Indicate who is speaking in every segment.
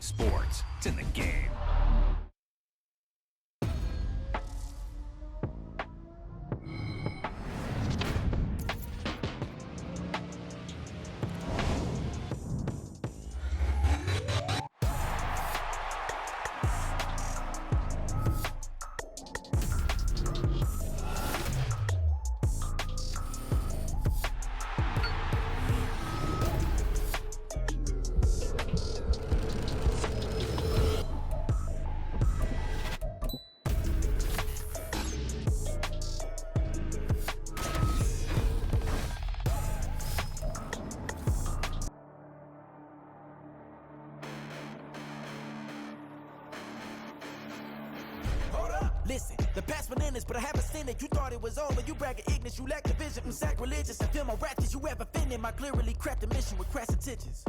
Speaker 1: sports. It's in the game.
Speaker 2: Listen, the past bananas, but I haven't seen it. You thought it was over, you bragging ignorance, you lack the vision. I'm sacrilegious, I feel my wrath. Did you ever offended my clearly crafted mission with crass intentions?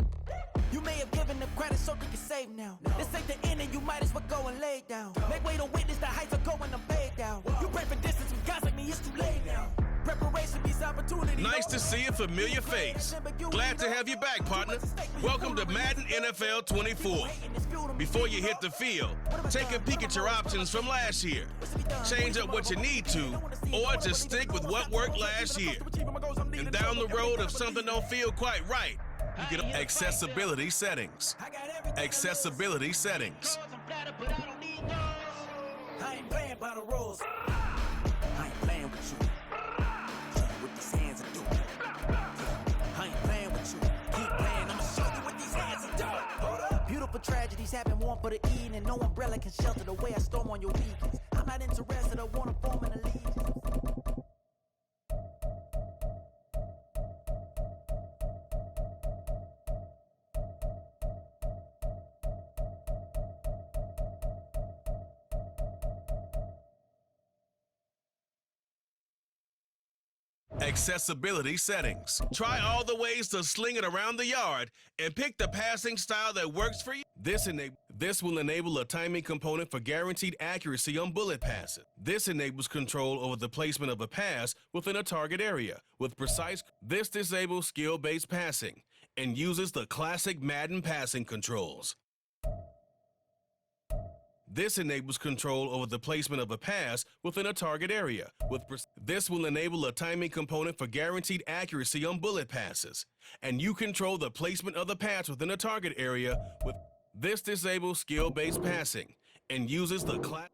Speaker 2: You may have given them credit so they can save now. This ain't the end and you might as well go and lay down. Make way to witness the heights are going, I'm paid down. You pray for distance with guys like me, it's too late now. Preparation means opportunity.
Speaker 3: Nice to see a familiar face. Glad to have you back, partner. Welcome to Madden NFL 24. Before you hit the field, take a peek at your options from last year. Change up what you need to, or just stick with what worked last year. And down the road, if something don't feel quite right, you get accessibility settings. Accessibility settings.
Speaker 2: I ain't playing by the rules. I ain't playing with you. With these hands and do it. I ain't playing with you. Keep playing, I'ma show you what these hands are doing. Hold up. Beautiful tragedies happen, one for the evening. No umbrella can shelter the way I storm on your weekends. I'm not interested, I wanna form an allegiance.
Speaker 3: Accessibility settings. Try all the ways to sling it around the yard and pick the passing style that works for you. This will enable a timing component for guaranteed accuracy on bullet passes. This enables control over the placement of a pass within a target area with precise. This disables skill-based passing and uses the classic Madden passing controls. This enables control over the placement of a pass within a target area. This will enable a timing component for guaranteed accuracy on bullet passes, and you control the placement of the pass within a target area with. This disables skill-based passing and uses the class.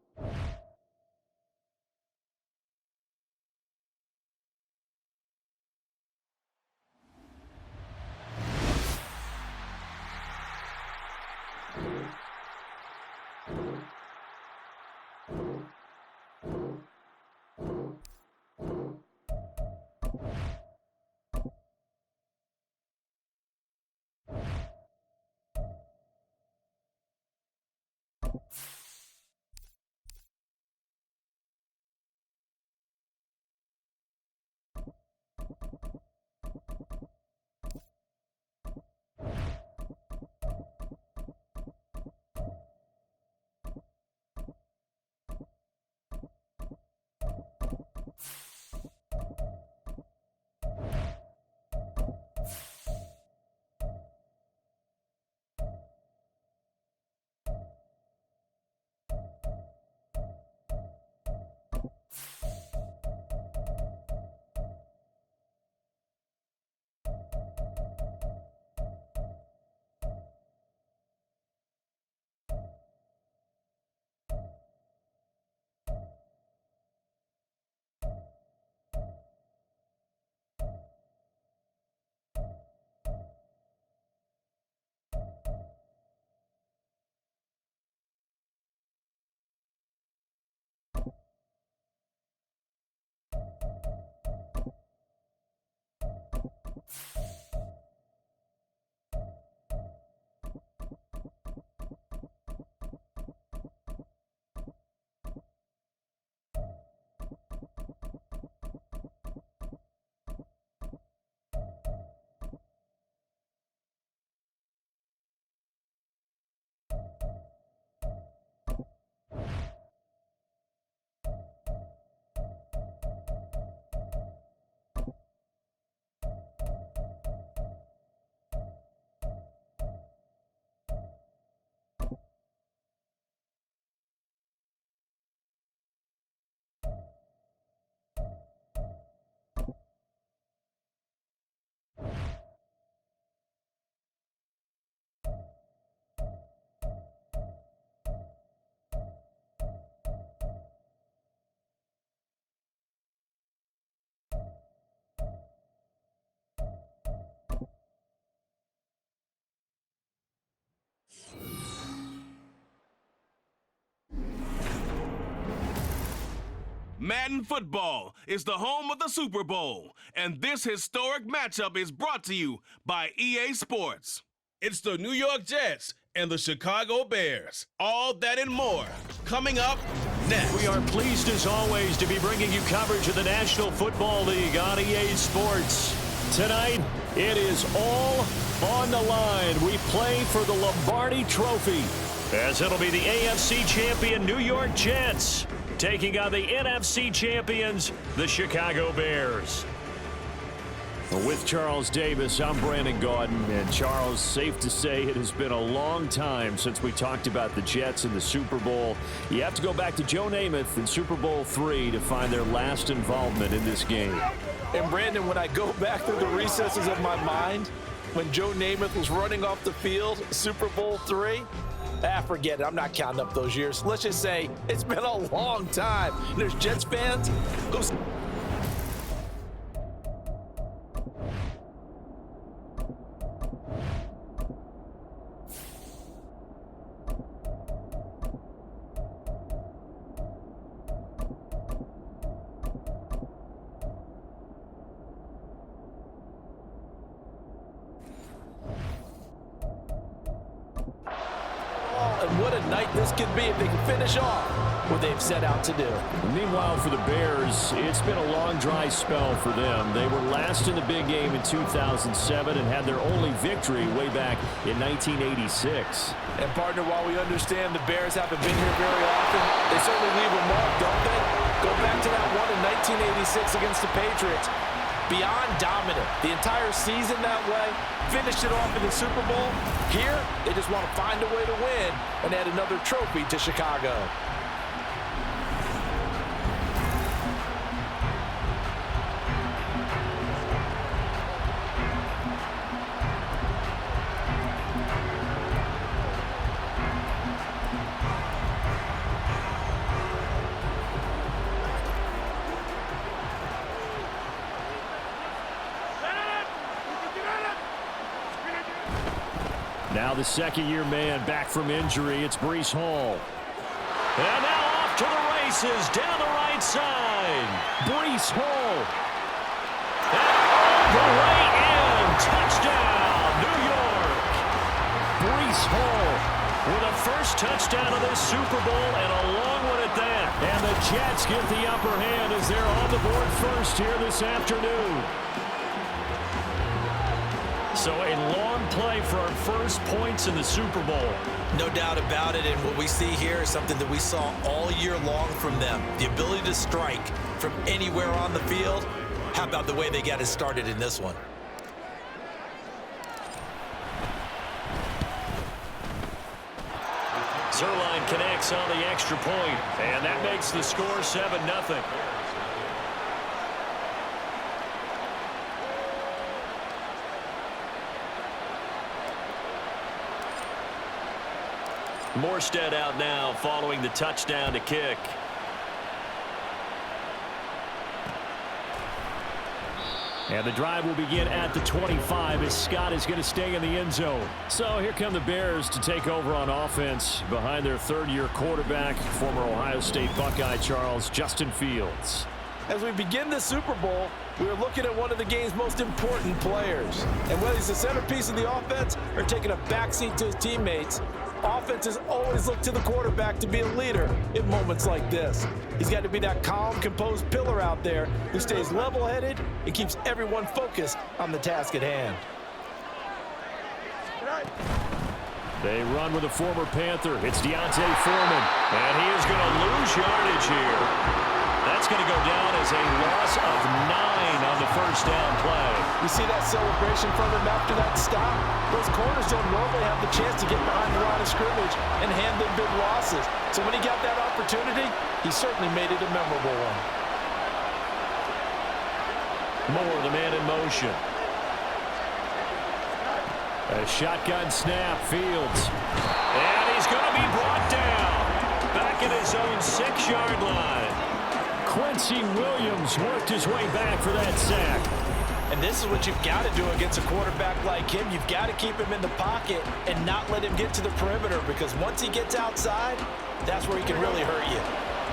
Speaker 3: Madden football is the home of the Super Bowl, and this historic matchup is brought to you by EA Sports. It's the New York Jets and the Chicago Bears. All that and more coming up next.
Speaker 4: We are pleased as always to be bringing you coverage of the National Football League on EA Sports. Tonight, it is all on the line. We play for the Lombardi Trophy, as it'll be the AFC champion New York Jets taking on the NFC champions, the Chicago Bears. With Charles Davis, I'm Brandon Gaudin. And Charles, safe to say it has been a long time since we talked about the Jets in the Super Bowl. You have to go back to Joe Namath in Super Bowl III to find their last involvement in this game.
Speaker 5: And Brandon, when I go back through the recesses of my mind, when Joe Namath was running off the field, Super Bowl III, forget it. I'm not counting up those years. Let's just say it's been a long time. And there's Jets fans who... And what a night this could be if they can finish off what they've set out to do.
Speaker 4: Meanwhile, for the Bears, it's been a long, dry spell for them. They were last in the big game in 2007 and had their only victory way back in 1986.
Speaker 5: And, partner, while we understand the Bears haven't been here very often, they certainly leave a mark, don't they? Go back to that one in 1986 against the Patriots. Beyond dominant. The entire season that way. Finished it off in the Super Bowl. Here, they just want to find a way to win and add another trophy to Chicago.
Speaker 4: Now the second-year man back from injury. It's Breece Hall. And now off to the races down the right side. Breece Hall. And all the way in. Touchdown, New York. Breece Hall with a first touchdown of this Super Bowl and a long one at that. And the Jets get the upper hand as they're on the board first here this afternoon. So a long play for our first points in the Super Bowl.
Speaker 6: No doubt about it, and what we see here is something that we saw all year long from them. The ability to strike from anywhere on the field. How about the way they got it started in this one?
Speaker 4: Zerline connects on the extra point, and that makes the score 7-0. Morstead out now following the touchdown to kick. And the drive will begin at the 25 as Scott is going to stay in the end zone. So here come the Bears to take over on offense behind their third-year quarterback, former Ohio State Buckeye Charles Justin Fields.
Speaker 5: As we begin the Super Bowl, we are looking at one of the game's most important players. And whether he's the centerpiece of the offense or taking a backseat to his teammates, offenses always look to the quarterback to be a leader in moments like this. He's got to be that calm, composed pillar out there who stays level-headed and keeps everyone focused on the task at hand.
Speaker 4: They run with a former Panther. It's Deontay Foreman, and he is going to lose yardage here. That's going to go down as a loss of 9 on the first down play.
Speaker 5: You see that celebration from him after that stop? Those corners don't normally have the chance to get behind the line of scrimmage and handle big losses. So when he got that opportunity, he certainly made it a memorable one.
Speaker 4: Moore, the man in motion. A shotgun snap, Fields. And he's going to be brought down. Back at his own 6-yard line. Quincy Williams worked his way back for that sack.
Speaker 5: And this is what you've got to do against a quarterback like him. You've got to keep him in the pocket and not let him get to the perimeter, because once he gets outside, that's where he can really hurt you.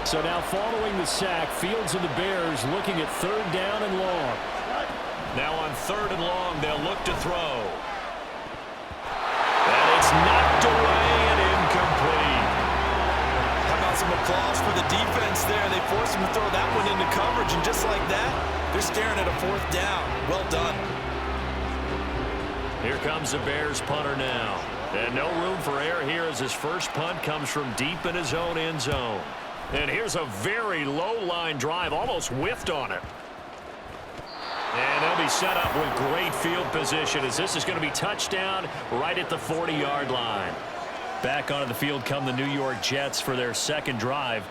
Speaker 4: So now following the sack, Fields and the Bears looking at 3rd down and long. Now on 3rd and long, they'll look to throw. And it's knocked away and incomplete.
Speaker 6: How about some applause for the defense there? They forced him to throw that one into coverage, and just like that, they're staring at a 4th down. Well done.
Speaker 4: Here comes the Bears punter now. And no room for error here as his first punt comes from deep in his own end zone. And here's a very low line drive, almost whiffed on it. And they'll be set up with great field position as this is going to be touchdown right at the 40-yard line. Back onto the field come the New York Jets for their second drive.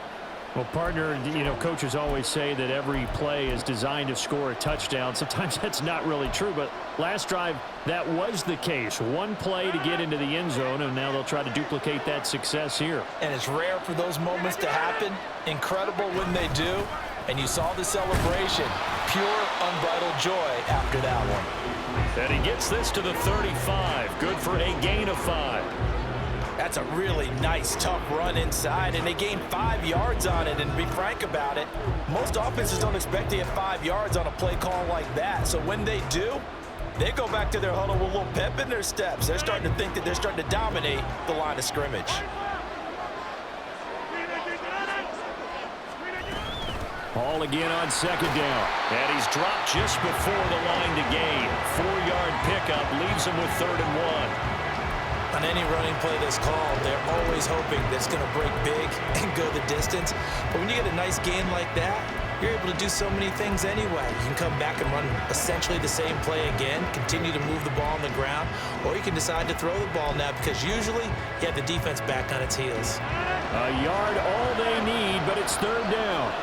Speaker 4: Well, partner, you know, coaches always say that every play is designed to score a touchdown. Sometimes that's not really true, but last drive, that was the case. One play to get into the end zone, and now they'll try to duplicate that success here.
Speaker 5: And it's rare for those moments to happen. Incredible when they do. And you saw the celebration. Pure, unbridled joy after that one.
Speaker 4: And he gets this to the 35. Good for a gain of 5.
Speaker 5: That's a really nice, tough run inside, and they gained 5 yards on it. And to be frank about it, most offenses don't expect to get 5 yards on a play call like that. So when they do, they go back to their huddle with a little pep in their steps. They're starting to think that they're starting to dominate the line of scrimmage.
Speaker 4: Ball again on 2nd down. And he's dropped just before the line to gain. 4-yard pickup leaves him with 3rd and 1.
Speaker 6: On any running play that's called, they're always hoping that it's going to break big and go the distance. But when you get a nice gain like that, you're able to do so many things anyway. You can come back and run essentially the same play again, continue to move the ball on the ground, or you can decide to throw the ball now because usually you have the defense back on its heels.
Speaker 4: A yard all they need, but it's 3rd down.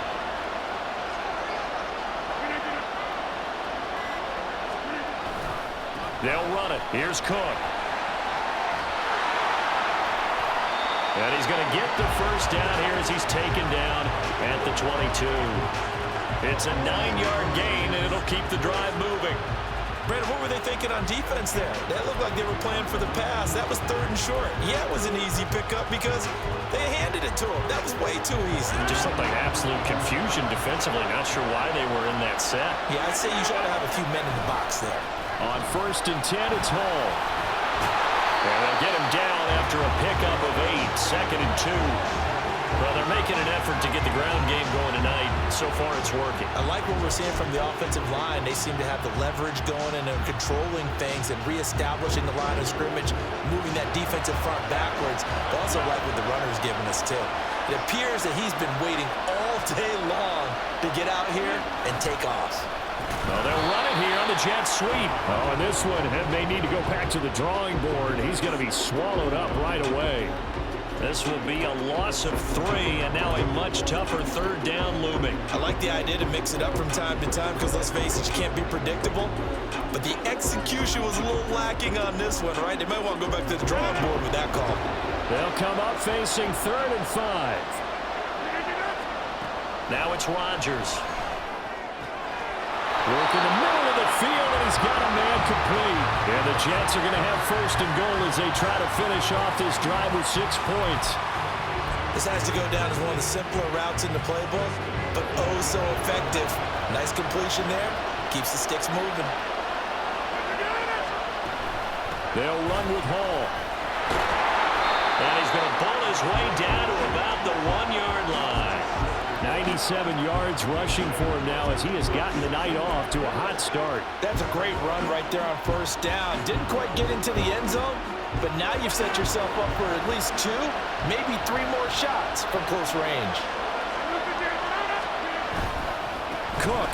Speaker 4: They'll run it. Here's Cook. And he's going to get the first down here as he's taken down at the 22. It's a 9-yard gain, and it'll keep the drive moving.
Speaker 6: Brandon, what were they thinking on defense there? That looked like they were playing for the pass. That was 3rd and short. Yeah, it was an easy pickup because they handed it to him. That was way too easy.
Speaker 4: Just looked like absolute confusion defensively. Not sure why they were in that set.
Speaker 6: Yeah, I'd say you try to have a few men in the box there.
Speaker 4: On 1st and 10, it's Hall. And they'll get him down after a pickup of 8, 2nd and 2. Well, they're making an effort to get the ground game going tonight. So far, it's working.
Speaker 6: I like what we're seeing from the offensive line. They seem to have the leverage going and they're controlling things and reestablishing the line of scrimmage, moving that defensive front backwards. I also like what the runner's giving us, too. It appears that he's been waiting all day long to get out here and take off.
Speaker 4: Well, they'll run it here on the jet sweep. Oh, and this one may need to go back to the drawing board. He's going to be swallowed up right away. This will be a loss of 3, and now a much tougher 3rd down looming.
Speaker 6: I like the idea to mix it up from time to time because, let's face it, you can't be predictable. But the execution was a little lacking on this one, right? They might want to go back to the drawing board with that call.
Speaker 4: They'll come up facing 3rd and 5. Now it's Rodgers. Work in the middle of the field, and he's got a man complete. And the Jets are going to have 1st and goal as they try to finish off this drive with 6 points.
Speaker 6: This has to go down as one of the simpler routes in the playbook, but oh so effective. Nice completion there. Keeps the sticks moving.
Speaker 4: They'll run with Hall. And he's going to pull his way down to about the 1-yard line. 97 yards rushing for him now as he has gotten the night off to a hot start.
Speaker 5: That's a great run right there on 1st down. Didn't quite get into the end zone, but now you've set yourself up for at least 2, maybe 3 more shots from close range.
Speaker 4: Cook.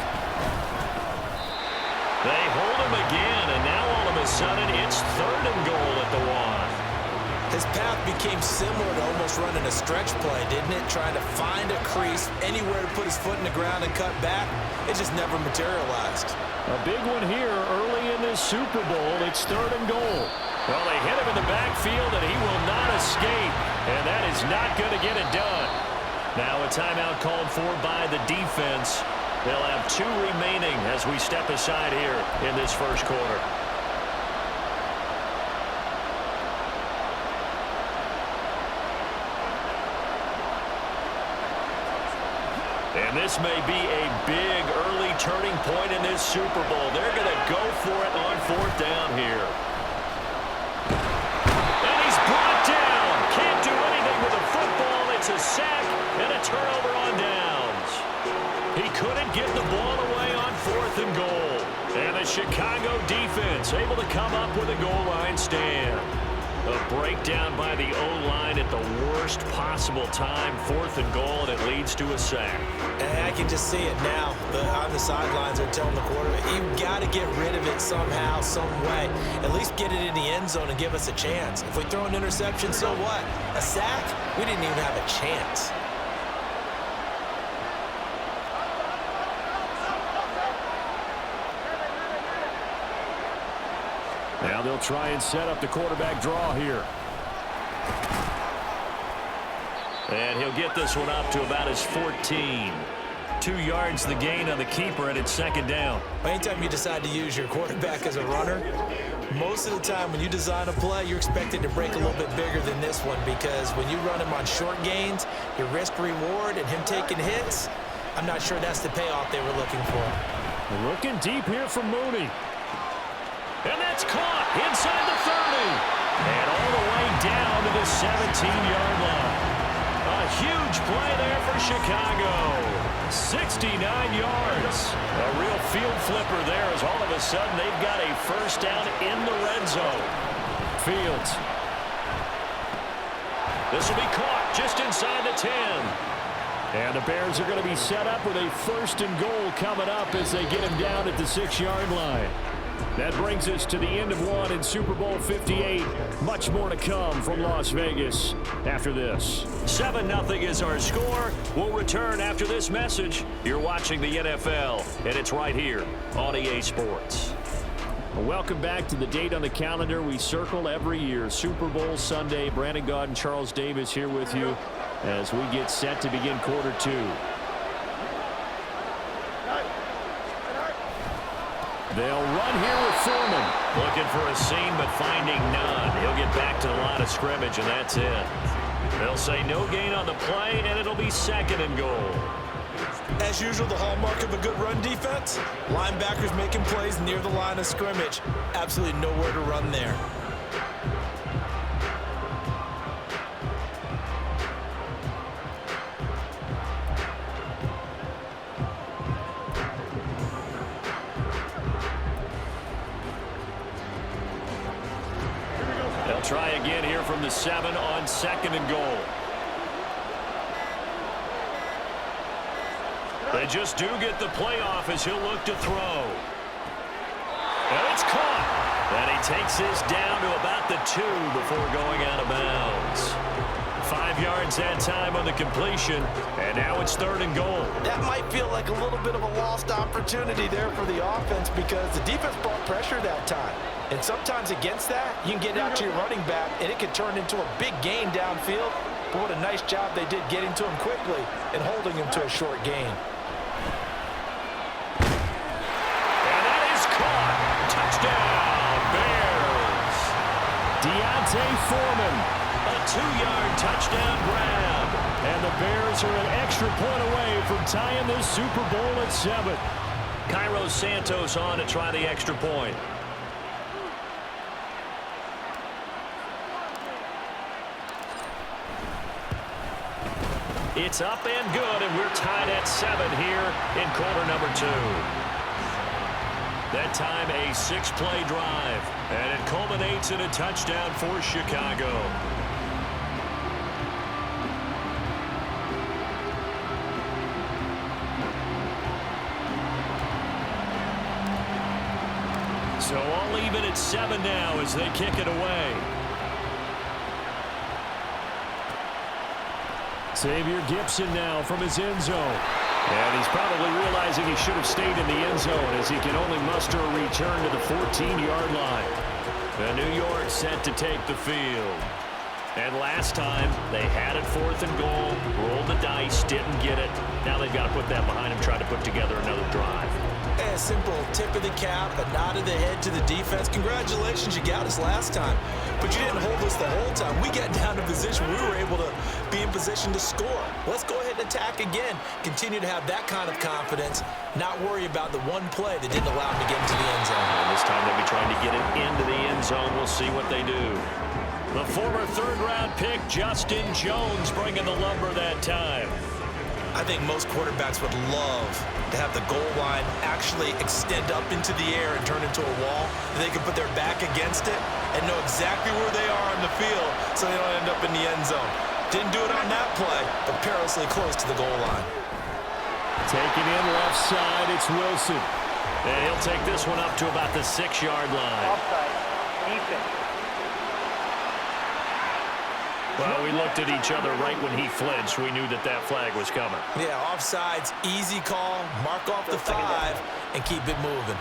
Speaker 4: They hold him again, and now all of a sudden it's 3rd and goal at the 1.
Speaker 6: His path became similar to almost running a stretch play, didn't it? Trying to find a crease, anywhere to put his foot in the ground and cut back. It just never materialized.
Speaker 4: A big one here early in this Super Bowl. It's 3rd and goal. Well, they hit him in the backfield, and he will not escape. And that is not going to get it done. Now a timeout called for by the defense. They'll have 2 remaining as we step aside here in this first quarter. And this may be a big early turning point in this Super Bowl. They're going to go for it on 4th down here. And he's brought down. Can't do anything with a football. It's a sack and a turnover on downs. He couldn't get the ball away on 4th and goal. And the Chicago defense able to come up with a goal line stand. A breakdown by the O-line at the worst possible time. 4th and goal, and it leads to a sack.
Speaker 6: And I can just see it now. On the sidelines, they're telling the quarterback, you've got to get rid of it somehow, some way. At least get it in the end zone and give us a chance. If we throw an interception, so what? A sack? We didn't even have a chance.
Speaker 4: Now they'll try and set up the quarterback draw here. And he'll get this one up to about his 14. 2 yards the gain on the keeper, and it's 2nd down.
Speaker 6: Anytime you decide to use your quarterback as a runner, most of the time when you design a play, you're expected to break a little bit bigger than this one, because when you run him on short gains, your risk-reward and him taking hits, I'm not sure that's the payoff they were looking for.
Speaker 4: Looking deep here from Mooney. And that's caught inside the 30. And all the way down to the 17-yard line. A huge play there for Chicago. 69 yards. A real field flipper there, as all of a sudden they've got a 1st down in the red zone. Fields. This will be caught just inside the 10. And the Bears are going to be set up with a 1st and goal coming up as they get him down at the 6-yard line. That brings us to the end of one in Super Bowl 58. Much more to come from Las Vegas after this. 7-0 is our score. We'll return after this message. You're watching the NFL, and it's right here on EA Sports. Welcome back to the date on the calendar we circle every year, Super Bowl Sunday. Brandon Gaud and Charles Davis here with you as we get set to begin quarter 2. They'll run here with Foreman. Looking for a seam, but finding none. He'll get back to the line of scrimmage, and that's it. They'll say no gain on the play, and it'll be 2nd and goal.
Speaker 6: As usual, the hallmark of a good run defense, linebackers making plays near the line of scrimmage. Absolutely nowhere to run there.
Speaker 4: Try again here from the 7 on 2nd and goal. They just do get the playoff as he'll look to throw. And it's caught. And he takes this down to about the 2 before going out of bounds. 5 yards that time on the completion, and now it's 3rd and goal.
Speaker 6: That might feel like a little bit of a lost opportunity there for the offense, because the defense brought pressure that time. And sometimes against that, you can get out to your running back, and it can turn into a big gain downfield. But what a nice job they did getting to him quickly and holding him to a short gain.
Speaker 4: And that is caught. Touchdown, Bears. Deontay Foreman, a 2-yard touchdown grab. And the Bears are an extra point away from tying this Super Bowl at 7. Cairo Santos on to try the extra point. It's up and good, and we're tied at 7 here in quarter number 2. That time a 6-play drive, and it culminates in a touchdown for Chicago. So all even at 7 now as they kick it away. Xavier Gipson now from his end zone. And he's probably realizing he should have stayed in the end zone as he can only muster a return to the 14-yard line. And New York set to take the field. And last time, they had it 4th and goal, rolled the dice, didn't get it. Now they've got to put that behind them, try to put together another drive.
Speaker 6: A simple tip of the cap, a nod of the head to the defense. Congratulations, you got us last time. But you didn't hold us the whole time. We get down to position, we were able to be in position to score. Let's go ahead and attack again. Continue to have that kind of confidence, not worry about the one play that didn't allow them to get into the end zone.
Speaker 4: And this time they'll be trying to get it into the end zone. We'll see what they do. The former third-round pick, Justin Jones, bringing the lumber that time.
Speaker 6: I think most quarterbacks would love to have the goal line actually extend up into the air and turn into a wall. They can put their back against it and know exactly where they are on the field so they don't end up in the end zone. Didn't do it on that play, but perilously close to the goal line.
Speaker 4: Taking in left side, it's Wilson. And he'll take this one up to about the 6-yard line.
Speaker 7: Offside. Defense.
Speaker 4: Well, we looked at each other right when he flinched. We knew that that flag was coming.
Speaker 6: Yeah, offsides, easy call, mark off the 5, and keep it moving.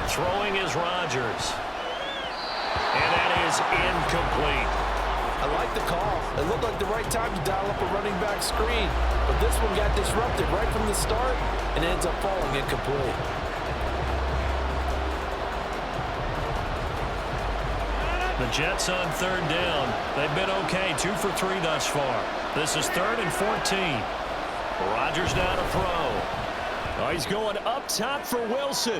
Speaker 4: Throwing is Rodgers. And that is incomplete.
Speaker 5: I like the call. It looked like the right time to dial up a running back screen. But this one got disrupted right from the start and ends up falling incomplete.
Speaker 4: The Jets on third down. They've been okay, 2 for 3 thus far. This is 3rd and 14. Rodgers now to throw. Oh, he's going up top for Wilson.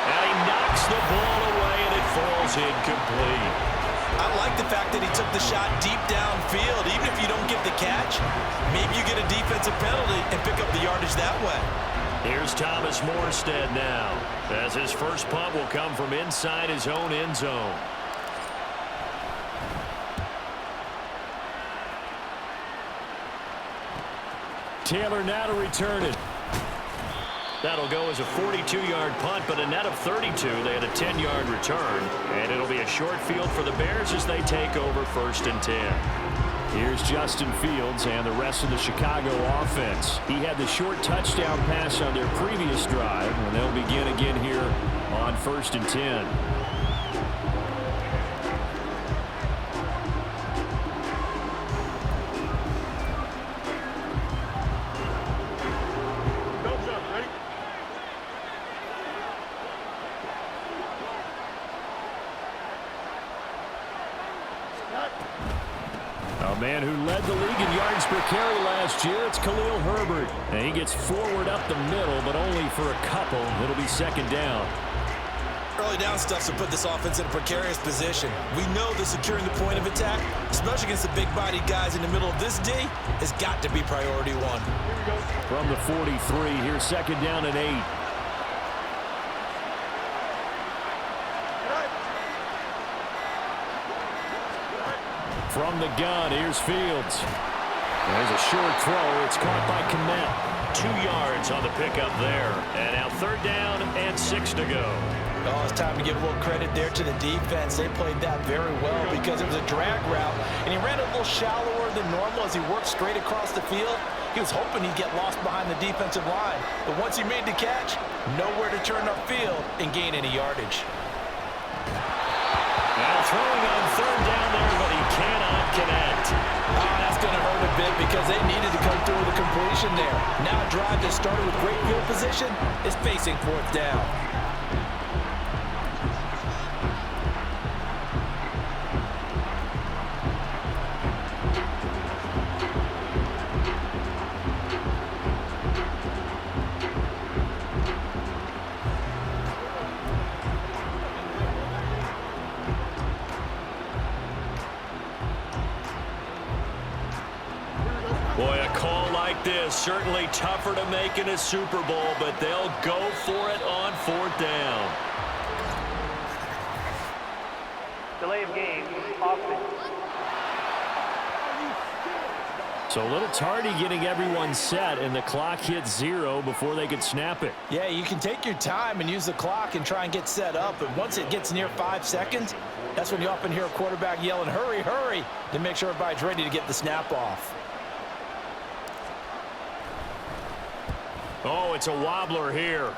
Speaker 4: And he knocks the ball away, and it falls incomplete.
Speaker 6: I like the fact that he took the shot deep downfield. Even if you don't get the catch, maybe you get a defensive penalty and pick up the yardage that way.
Speaker 4: Here's Thomas Morstead now, as his first punt will come from inside his own end zone. Taylor now to return it. That'll go as a 42-yard punt, but a net of 32. They had a 10-yard return, and it'll be a short field for the Bears as they take over 1st and 10. Here's Justin Fields and the rest of the Chicago offense. He had the short touchdown pass on their previous drive, and they'll begin again here on 1st and 10. A man who led the league in yards per carry last year, it's Khalil Herbert. And he gets forward up the middle, but only for a couple. It'll be 2nd down.
Speaker 6: Early down stuff to put this offense in a precarious position. We know that securing the point of attack, especially against the big-bodied guys in the middle of this D, has got to be priority 1.
Speaker 4: From the 43, here's 2nd down and 8. From the gun, here's Fields. There's a short throw. It's caught by Kmet. 2 yards on the pickup there. And now 3rd down and 6 to go.
Speaker 6: Oh, it's time to give a little credit there to the defense. They played that very well because it was a drag route, and he ran a little shallower than normal as he worked straight across the field. He was hoping he'd get lost behind the defensive line. But once he made the catch, nowhere to turn upfield and gain any yardage.
Speaker 4: Now throwing on 3rd down there, but he cannot connect.
Speaker 6: Oh, that's going to hurt a bit because they needed to come through with a completion there. Now a drive that started with great field position is facing 4th down.
Speaker 4: Boy, a call like this, certainly tougher to make in a Super Bowl, but they'll go for it on 4th down.
Speaker 7: Delay of game. Offense.
Speaker 4: So a little tardy getting everyone set, and the clock hits 0 before they could snap it.
Speaker 6: Yeah, you can take your time and use the clock and try and get set up, but once it gets near 5 seconds, that's when you often hear a quarterback yelling, hurry, hurry, to make sure everybody's ready to get the snap off.
Speaker 4: Oh, it's a wobbler here.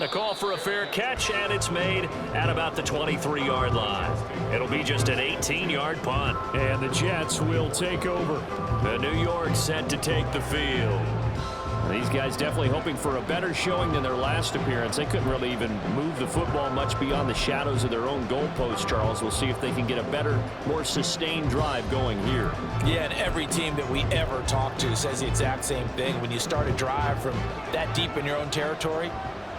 Speaker 4: A call for a fair catch, and it's made at about the 23-yard line. It'll be just an 18-yard punt. And the Jets will take over. The New York set to take the field. These guys definitely hoping for a better showing than their last appearance. They couldn't really even move the football much beyond the shadows of their own goalpost, Charles. We'll see if they can get a better, more sustained drive going here.
Speaker 6: Yeah, and every team that we ever talk to says the exact same thing. When you start a drive from that deep in your own territory,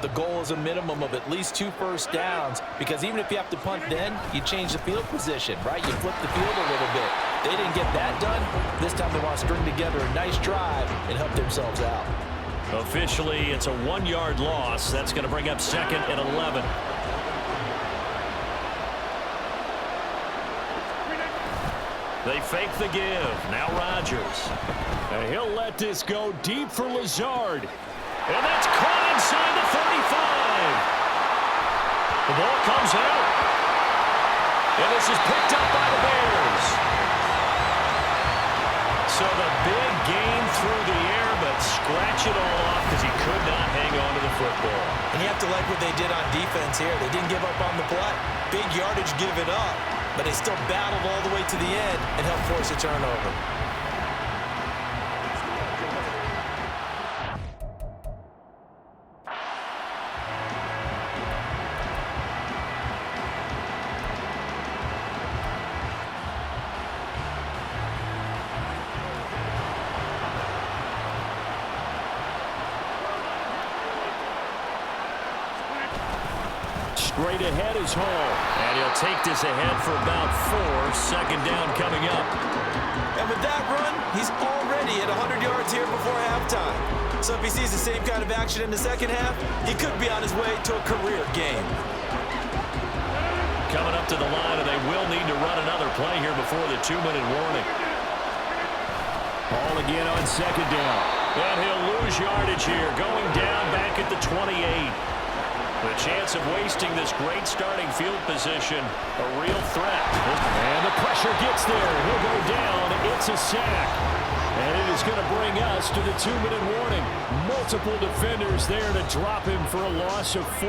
Speaker 6: the goal is a minimum of at least 2 first downs, because even if you have to punt then, you change the field position, right? You flip the field a little bit. They didn't get that done. This time they want to string together a nice drive and help themselves out.
Speaker 4: Officially, it's a 1-yard loss. That's going to bring up second and 11. They fake the give. Now Rodgers. And he'll let this go deep for Lazard. And that's caught inside the 35. The ball comes out. And this is picked up by the Bears. So the big gain through the air, but scratch it all off because he could not hang on to the football.
Speaker 6: And you have to like what they did on defense here. They didn't give up on the play. Big yardage, give it up. But they still battled all the way to the end and helped force a turnover.
Speaker 4: Straight ahead is Hall. And he'll take this ahead for about 4. Second down coming up.
Speaker 6: And with that run, he's already at 100 yards here before halftime. So if he sees the same kind of action in the second half, he could be on his way to a career game.
Speaker 4: Coming up to the line, and they will need to run another play here before the 2-minute warning. Hall again on second down. And he'll lose yardage here, going down back at the 28. The chance of wasting this great starting field position, a real threat. And the pressure gets there. He'll go down. It's a sack. And it is going to bring us to the 2-minute warning. Multiple defenders there to drop him for a loss of 4.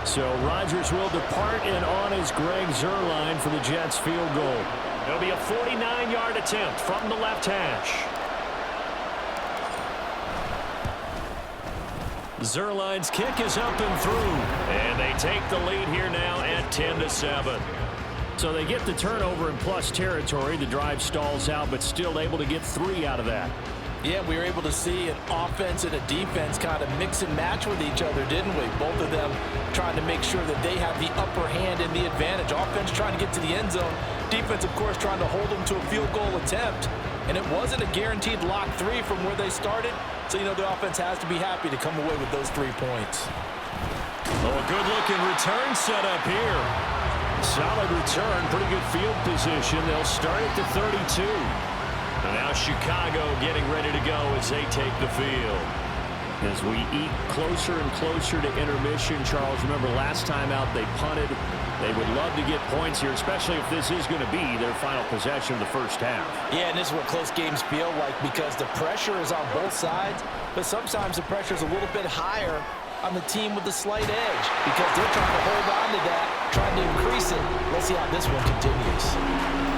Speaker 4: So Rodgers will depart, and on is Greg Zuerlein for the Jets field goal. It'll be a 49-yard attempt from the left hash. Zuerlein's kick is up and through. And they take the lead here now at 10-7. So they get the turnover in plus territory. The drive stalls out, but still able to get 3 out of that.
Speaker 6: Yeah, we were able to see an offense and a defense kind of mix and match with each other, didn't we? Both of them trying to make sure that they have the upper hand and the advantage. Offense trying to get to the end zone. Defense, of course, trying to hold them to a field goal attempt. And it wasn't a guaranteed lock 3 from where they started. So, you know, the offense has to be happy to come away with those 3 points.
Speaker 4: Oh, a good-looking return set up here. Solid return, pretty good field position. They'll start at the 32. And now Chicago getting ready to go as they take the field. As we eat closer and closer to intermission, Charles, remember last time out they punted. They would love to get points here, especially if this is going to be their final possession of the first half.
Speaker 6: Yeah, and this is what close games feel like, because the pressure is on both sides, but sometimes the pressure is a little bit higher on the team with the slight edge, because they're trying to hold on to that, trying to increase it. Let's see how this one continues.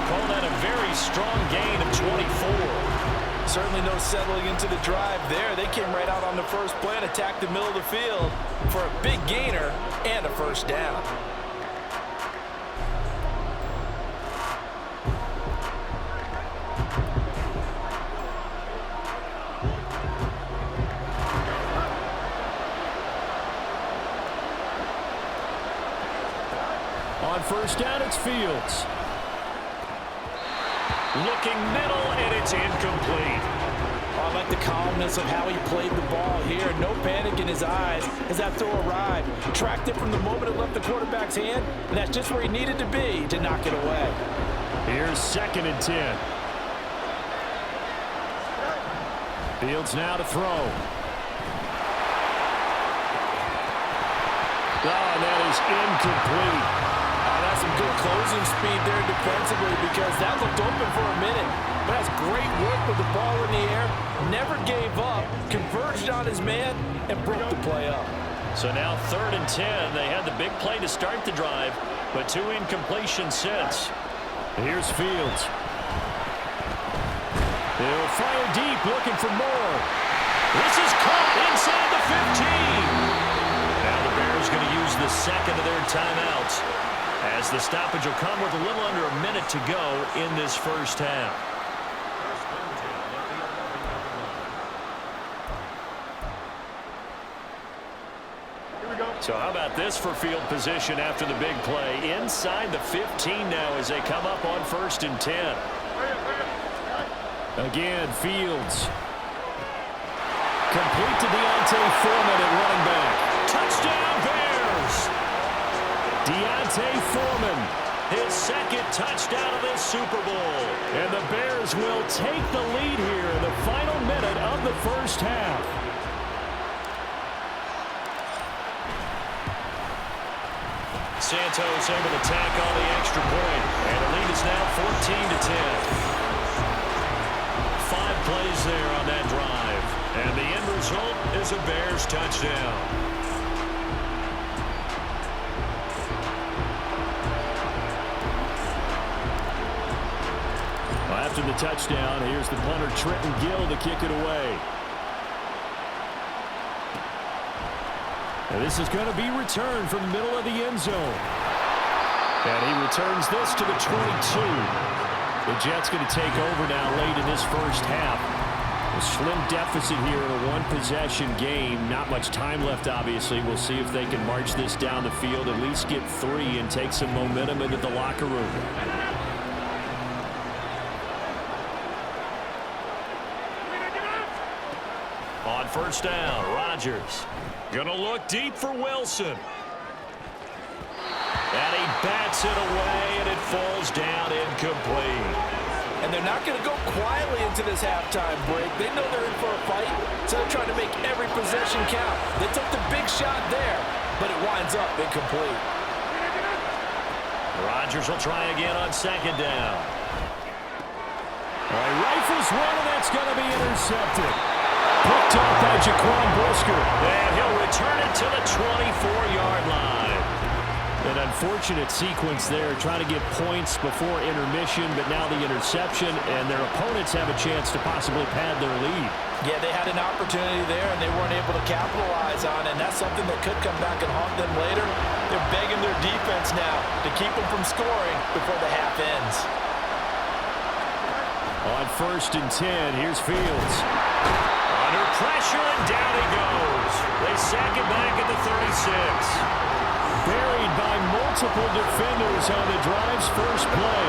Speaker 4: Call that a very strong gain of 24.
Speaker 6: Certainly no settling into the drive there. They came right out on the first play and attacked the middle of the field for a big gainer and a first down.
Speaker 4: On first down, it's Fields. Looking middle, and it's incomplete.
Speaker 6: I like the calmness of how he played the ball here. No panic in his eyes as that throw arrived. Tracked it from the moment it left the quarterback's hand, and that's just where he needed to be to knock it away.
Speaker 4: Here's 2nd and 10. Fields now to throw. Oh, and that is incomplete.
Speaker 6: That's some good closing speed there defensively, because that looked open for a minute.
Speaker 5: but has great work with the ball in the air, never gave up, converged on his man, and broke the play up.
Speaker 4: So now 3rd and 10. They had the big play to start the drive, but 2 incompletions since. Here's Fields. He'll fire deep, looking for more. This is caught inside the 15. Now the Bears going to use the second of their timeouts, as the stoppage will come with a little under a minute to go in this first half. So how about this for field position after the big play? Inside the 15 now as they come up on 1st and 10. Again, Fields. Complete to Deontay Foreman at running back. Touchdown, Bears! Deontay Foreman, his 2nd touchdown of this Super Bowl. And the Bears will take the lead here in the final minute of the first half. Santos able to tack on the extra point, and the lead is now 14-10. 5 plays there on that drive, and the end result is a Bears touchdown. Well, after the touchdown, here's the punter Trenton Gill to kick it away. And this is going to be returned from the middle of the end zone. And he returns this to the 22. The Jets going to take over now late in this first half. A slim deficit here in a one-possession game. Not much time left, obviously. We'll see if they can march this down the field, at least get 3 and take some momentum into the locker room. On 1st down, Rodgers. Gonna look deep for Wilson. And he bats it away, and it falls down incomplete.
Speaker 5: And they're not going to go quietly into this halftime break. They know they're in for a fight, so they're trying to make every possession count. They took the big shot there, but it winds up incomplete.
Speaker 4: Rodgers will try again on 2nd down. He rifles one, and that's going to be intercepted. Picked up by Jaquan Brisker. And he'll return it to the 24-yard line. An unfortunate sequence there, trying to get points before intermission, but now the interception, and their opponents have a chance to possibly pad their lead.
Speaker 5: Yeah, they had an opportunity there, and they weren't able to capitalize on it, and that's something that could come back and haunt them later. They're begging their defense now to keep them from scoring before the half ends.
Speaker 4: On 1st and 10, here's Fields. Under pressure, and down he goes. They sack him back at the 36. Buried by multiple defenders on the drive's first play.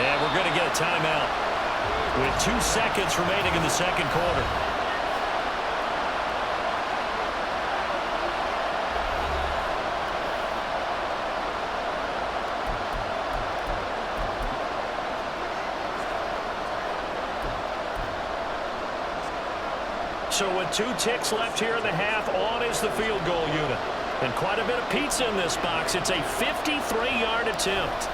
Speaker 4: And we're going to get a timeout with 2 seconds remaining in the second quarter. So with 2 ticks left here in the half, on is the field goal unit. And quite a bit of pizza in this box. It's a 53-yard attempt.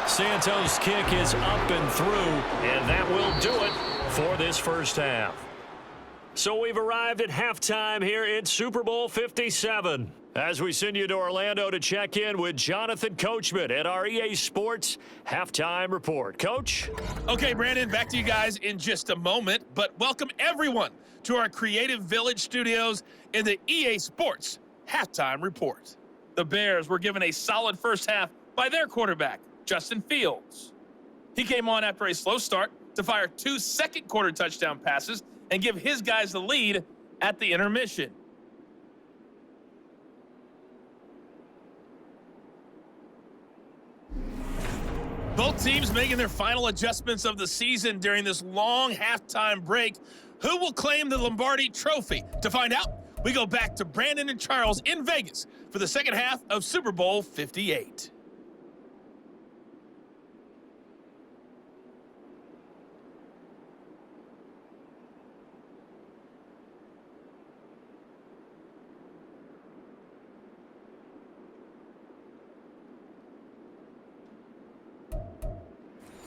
Speaker 4: Santos' kick is up and through, and that will do it for this first half. So we've arrived at halftime here in Super Bowl 57. As we send you to Orlando to check in with Jonathan Coachman at our EA Sports Halftime Report. Coach?
Speaker 8: Okay, Brandon, back to you guys in just a moment, but welcome everyone to our Creative Village studios in the EA Sports Halftime Report. The Bears were given a solid first half by their quarterback, Justin Fields. He came on after a slow start to fire 2 second-quarter touchdown passes and give his guys the lead at the intermission. Both teams making their final adjustments of the season during this long halftime break. Who will claim the Lombardi Trophy? To find out, we go back to Brandon and Charles in Vegas for the second half of Super Bowl 58.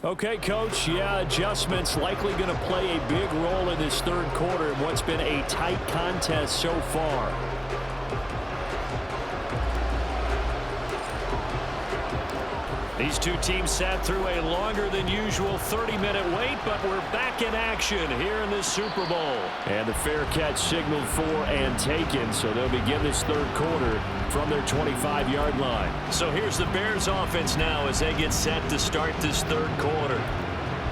Speaker 4: Okay, Coach, yeah, adjustments likely going to play a big role in this third quarter in what's been a tight contest so far. These two teams sat through a longer than usual 30-minute wait, but we're back in action here in this Super Bowl. And the fair catch signaled for and taken, so they'll begin this third quarter from their 25-yard line. So here's the Bears offense now as they get set to start this third quarter.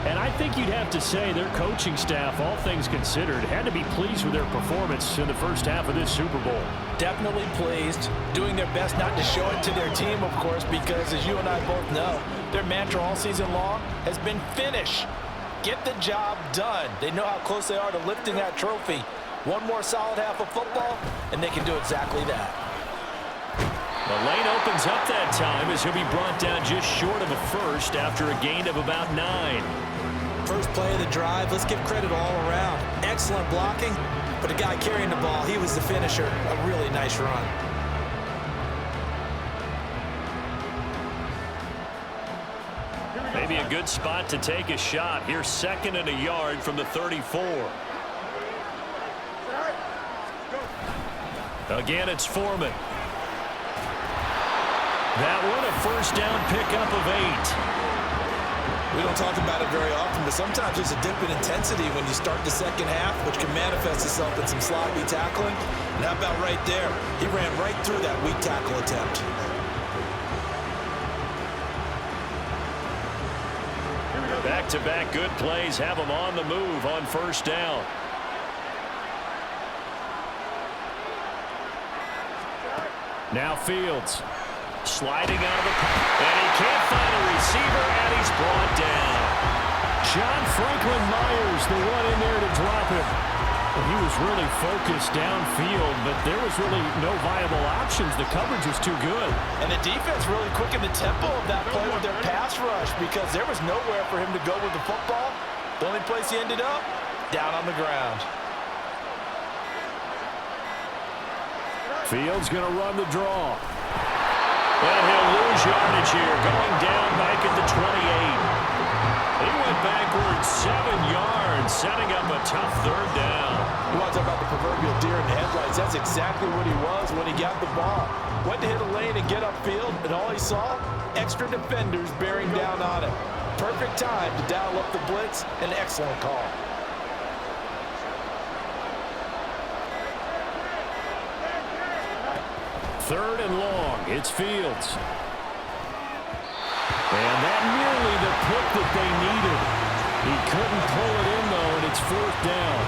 Speaker 4: And I think you'd have to say their coaching staff, all things considered, had to be pleased with their performance in the first half of this Super Bowl.
Speaker 6: Definitely pleased, doing their best not to show it to their team, of course, because as you and I both know, their mantra all season long has been finish. Get the job done. They know how close they are to lifting that trophy. One more solid half of football, and they can do exactly that.
Speaker 4: The lane opens up that time as he'll be brought down just short of a first after a gain of about 9.
Speaker 6: First play of the drive, let's give credit all around. Excellent blocking, but the guy carrying the ball, he was the finisher. A really nice run.
Speaker 4: Maybe a good spot to take a shot. Here's 2nd and a yard from the 34. Again, it's Foreman. That one a first down pickup of 8.
Speaker 6: We don't talk about it very often, but sometimes there's a dip in intensity when you start the second half, which can manifest itself in some sloppy tackling. And how about right there? He ran right through that weak tackle attempt.
Speaker 4: Back-to-back good plays have them on the move on first down. Now Fields. Sliding out of the pocket, and he can't find a receiver, and he's brought down. John Franklin Myers, the one in there to drop him. And he was really focused downfield, but there was really no viable options. The coverage was too good.
Speaker 5: And the defense really quickened the tempo of that play with their pass rush because there was nowhere for him to go with the football. The only place he ended up, down on the ground.
Speaker 4: Fields going to run the draw. And he'll lose yardage here, going down back at the 28. He went backwards 7 yards, setting up a tough third down.
Speaker 5: You want to talk about the proverbial deer in the headlights. That's exactly what he was when he got the ball. Went to hit a lane and get upfield, and all he saw, extra defenders bearing down on him. Perfect time to dial up the blitz. An excellent call.
Speaker 4: Third and long. It's Fields. And that nearly the pick that they needed. He couldn't pull it in, though, and it's fourth down.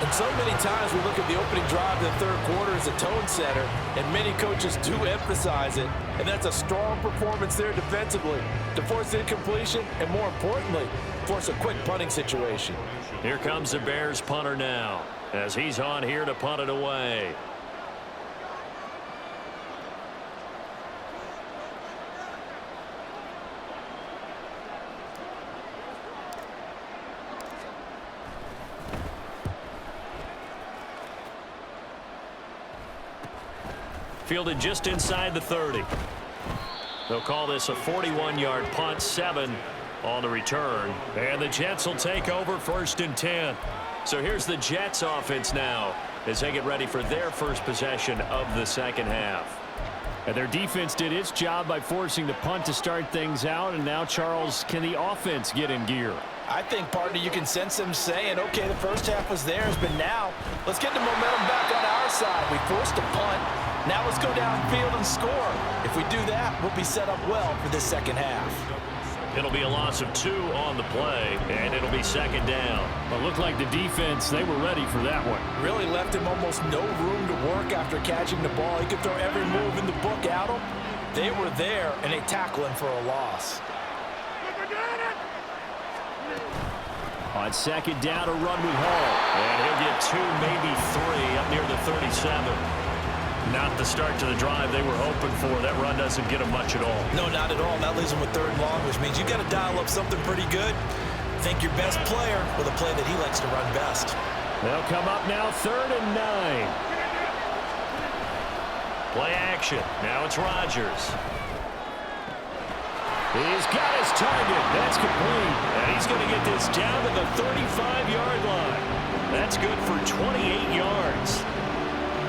Speaker 5: And so many times we look at the opening drive in the third quarter as a tone setter, and many coaches do emphasize it. And that's a strong performance there defensively to force incompletion and, more importantly, force a quick punting situation.
Speaker 4: Here comes the Bears punter now as he's on here to punt it away. Fielded just inside the 30. They'll call this a 41-yard punt, 7 on the return. And the Jets will take over 1st and 10. So here's the Jets offense now as they get ready for their first possession of the second half. And their defense did its job by forcing the punt to start things out. And now, Charles, can the offense get in gear?
Speaker 5: I think, partner, you can sense them saying, okay, the first half was theirs, but now let's get the momentum back on our side. We forced a punt. Now let's go downfield and score. If we do that, we'll be set up well for this second half.
Speaker 4: It'll be a loss of 2 on the play, and it'll be second down. It looked like the defense, they were ready for that one.
Speaker 5: Really left him almost no room to work after catching the ball. He could throw every move in the book at him. They were there, and they tackle him for a loss.
Speaker 4: On second down, a run with Hall. And he'll get 2, maybe 3 up near the 37. Not the start to the drive they were hoping for. That run doesn't get them much at all.
Speaker 6: No, not at all. That leaves them with 3rd and long, which means you got to dial up something pretty good. Think your best player with a play that he likes to run best.
Speaker 4: They'll come up now 3rd and 9. Play action. Now it's Rodgers. He's got his target. That's complete. And he's going to get this down to the 35-yard line. That's good for 28 yards.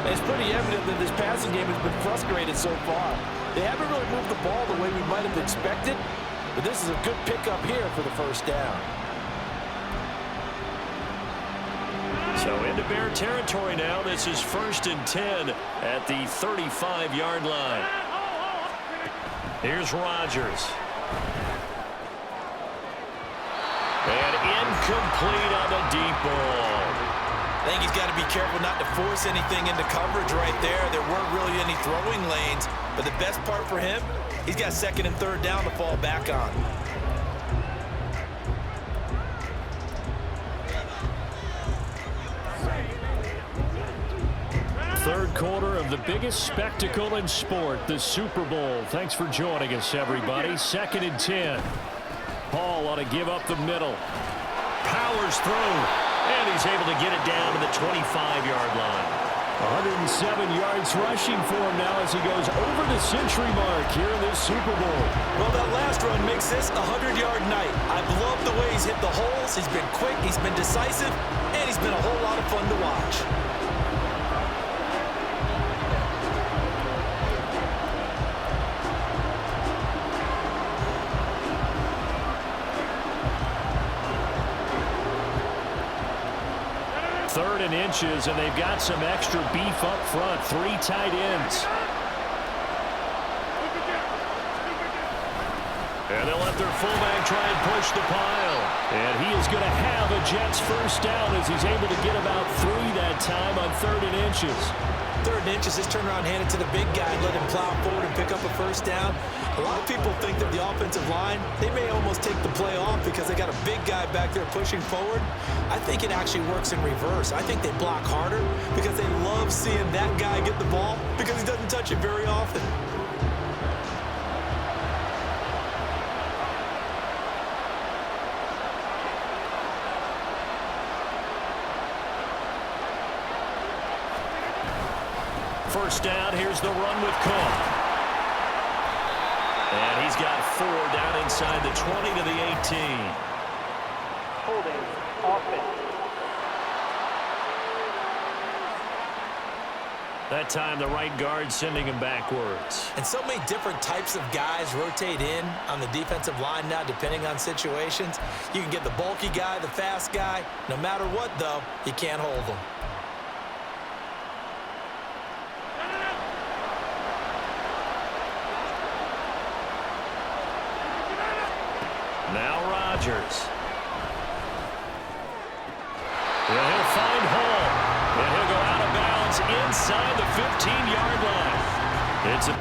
Speaker 5: It's pretty evident that this passing game has been frustrated so far. They haven't really moved the ball the way we might have expected, but this is a good pickup here for the first down.
Speaker 4: So into Bear territory now. This is 1st and 10 at the 35-yard line. Here's Rodgers. And incomplete on the deep ball.
Speaker 6: I think he's got to be careful not to force anything into coverage right there. There weren't really any throwing lanes, but the best part for him, he's got 2nd and 3rd down to fall back on.
Speaker 4: Third quarter of the biggest spectacle in sport, the Super Bowl. Thanks for joining us, everybody. 2nd and 10. Paul ought to give up the middle. Powers through, and he's able to get it down to the 25-yard line. 107 yards rushing for him now as he goes over the century mark here in this Super Bowl.
Speaker 6: Well, that last run makes this a 100-yard night. I've loved the way he's hit the holes. He's been quick, he's been decisive, and he's been a whole lot of fun to watch.
Speaker 4: Third and inches, and they've got some extra beef up front. 3 tight ends. And they'll let their fullback try and push the pile. And he is going to have a Jets first down as he's able to get about 3 that time on 3rd and inches.
Speaker 6: 3rd and inches, just turn around, hand it to the big guy, and let him plow forward and pick up a first down. A lot of people think that the offensive line, they may almost take the play off because they got a big guy back there pushing forward. I think it actually works in reverse. I think they block harder because they love seeing that guy get the ball because he doesn't touch it very often.
Speaker 4: First down, here's the run with Cook. And he's got 4 down inside the 20 to the 18.
Speaker 7: Holding offense.
Speaker 4: That time the right guard sending him backwards.
Speaker 6: And so many different types of guys rotate in on the defensive line now depending on situations. You can get the bulky guy, the fast guy. No matter what, though, you can't hold them.
Speaker 4: Now Rodgers. And he'll find Hall. And he'll go out of bounds inside the 15-yard line. It's a...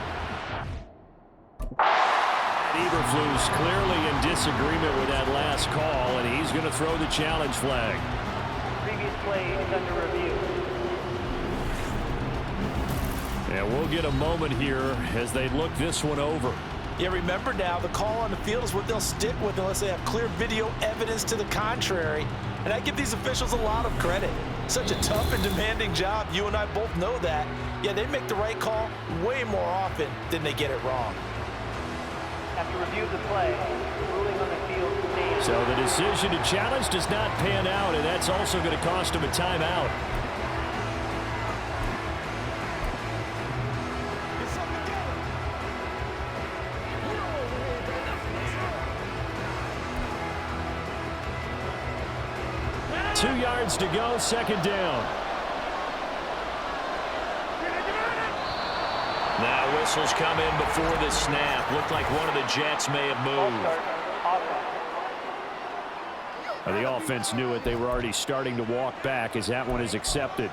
Speaker 4: Eberflus clearly in disagreement with that last call, and he's going to throw the challenge flag.
Speaker 7: Previous play is under review.
Speaker 4: And we'll get a moment here as they look this one over.
Speaker 5: Yeah, remember now, the call on the field is what they'll stick with unless they have clear video evidence to the contrary. And I give these officials a lot of credit. Such a tough and demanding job. You and I both know that. Yeah, they make the right call way more often than they get it wrong.
Speaker 7: After review of the play, ruling on the field stands.
Speaker 4: So the decision to challenge does not pan out, and that's also going to cost him a timeout. Two yards to go, 2nd down. Now whistles come in before the snap. Looked like one of the Jets may have moved. The offense knew it. They were already starting to walk back as that one is accepted.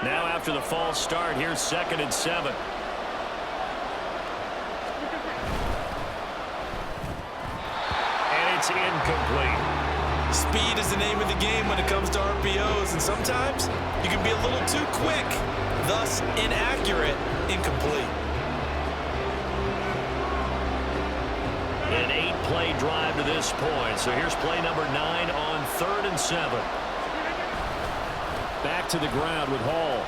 Speaker 4: Now after the false start, here's 2nd and 7. And it's incomplete.
Speaker 6: Speed is the name of the game when it comes to RPOs, and sometimes you can be a little too quick, thus inaccurate, incomplete.
Speaker 4: An 8-play play drive to this point. So here's play number 9 on 3rd and 7. Back to the ground with Hall.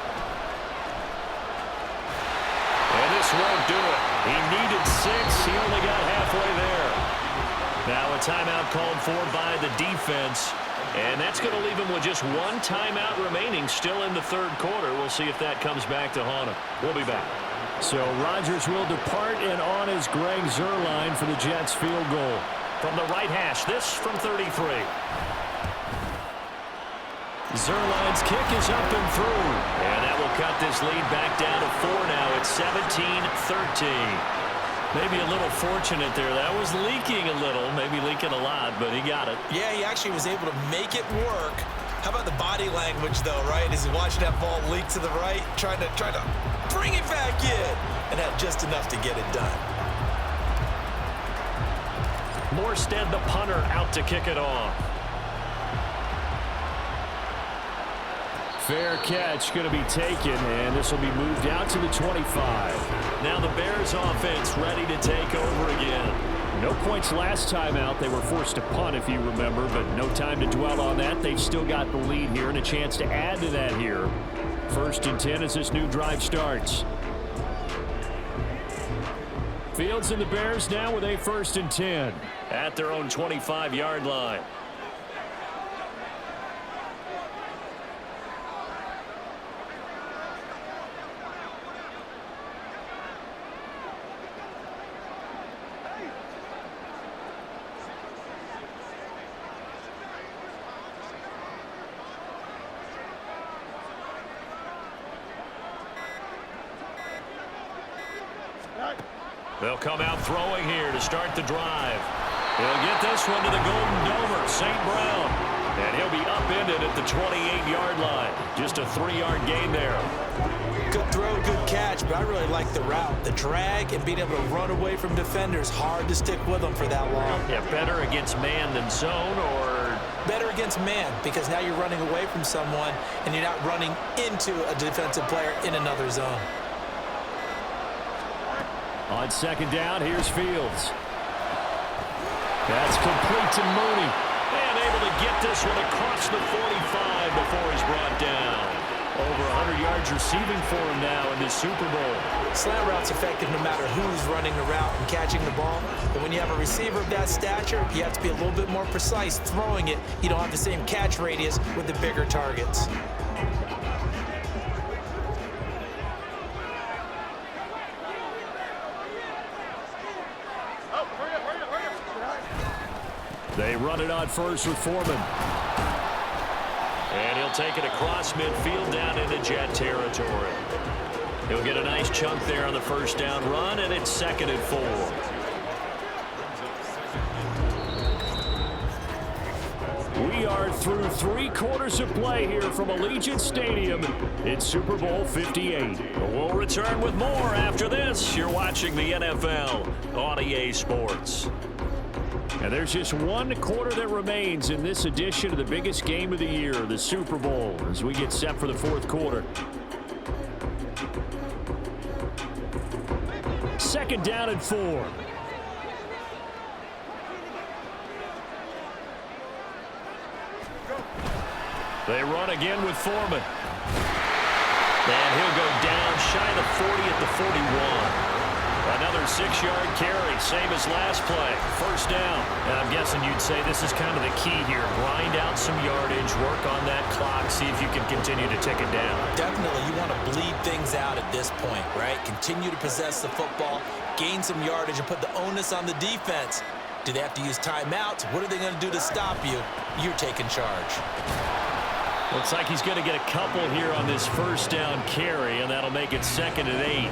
Speaker 4: And this won't do it. He needed 6. He only got halfway there. Now a timeout called for by the defense. And that's going to leave him with just 1 timeout remaining still in the 3rd quarter. We'll see if that comes back to haunt him. We'll be back. So Rodgers will depart, and on is Greg Zuerlein for the Jets field goal. From the right hash, this from 33. Zuerlein's kick is up and through. And that will cut this lead back down to 4 now. It's 17-13. Maybe a little fortunate there. That was leaking a little, maybe leaking a lot, but he got it.
Speaker 6: Yeah, he actually was able to make it work. How about the body language, though, right? As he's watching that ball leak to the right, trying to bring it back in, and had just enough to get it done.
Speaker 4: Morstead, the punter, out to kick it off. Fair catch going to be taken, and this will be moved out to the 25. Now the Bears offense ready to take over again. No points last time out. They were forced to punt, if you remember, but no time to dwell on that. They've still got the lead here and a chance to add to that here. 1st and 10 as this new drive starts. Fields and the Bears now with a 1st and 10 at their own 25-yard line. They'll come out throwing here to start the drive. He'll get this one to the Golden Domer, St. Brown. And he'll be upended at the 28-yard line. Just a 3-yard gain there.
Speaker 6: Good throw, good catch, but I really like the route. The drag and being able to run away from defenders. Hard to stick with them for that long.
Speaker 4: Yeah, better against man than zone, or?
Speaker 6: Better against man, because now you're running away from someone and you're not running into a defensive player in another zone.
Speaker 4: On 2nd down, here's Fields. That's complete to Mooney. And able to get this one across the 45 before he's brought down. Over 100 yards receiving for him now in this Super Bowl.
Speaker 6: Slant route's effective no matter who's running the route and catching the ball. But when you have a receiver of that stature, you have to be a little bit more precise throwing it. You don't have the same catch radius with the bigger targets.
Speaker 4: They run it on first with Foreman. And he'll take it across midfield down into Jet territory. He'll get a nice chunk there on the 1st down run, and it's 2nd and 4. We are through 3 quarters of play here from Allegiant Stadium. It's Super Bowl 58. We'll return with more after this. You're watching the NFL on EA Sports. And there's just 1 quarter that remains in this edition of the biggest game of the year, the Super Bowl, as we get set for the 4th quarter. 2nd down and 4. They run again with Foreman. And he'll go down shy of the 40 at the 41. Another 6-yard carry, same as last play. 1st down. And I'm guessing you'd say this is kind of the key here. Grind out some yardage, work on that clock, see if you can continue to tick it down.
Speaker 6: Definitely, you want to bleed things out at this point, right? Continue to possess the football, gain some yardage, and put the onus on the defense. Do they have to use timeouts? What are they going to do to stop you? You're taking charge.
Speaker 4: Looks like he's going to get a couple here on this 1st down carry, and that'll make it 2nd and 8.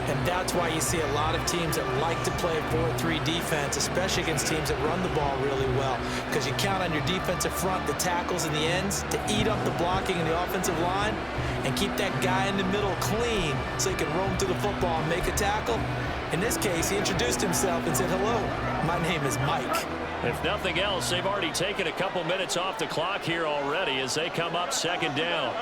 Speaker 6: And that's why you see a lot of teams that like to play a 4-3 defense, especially against teams that run the ball really well, because you count on your defensive front, the tackles and the ends, to eat up the blocking in the offensive line and keep that guy in the middle clean so he can roam through the football and make a tackle. In this case, he introduced himself and said, "Hello, my name is Mike."
Speaker 4: If nothing else, they've already taken a couple minutes off the clock here already as they come up 2nd down.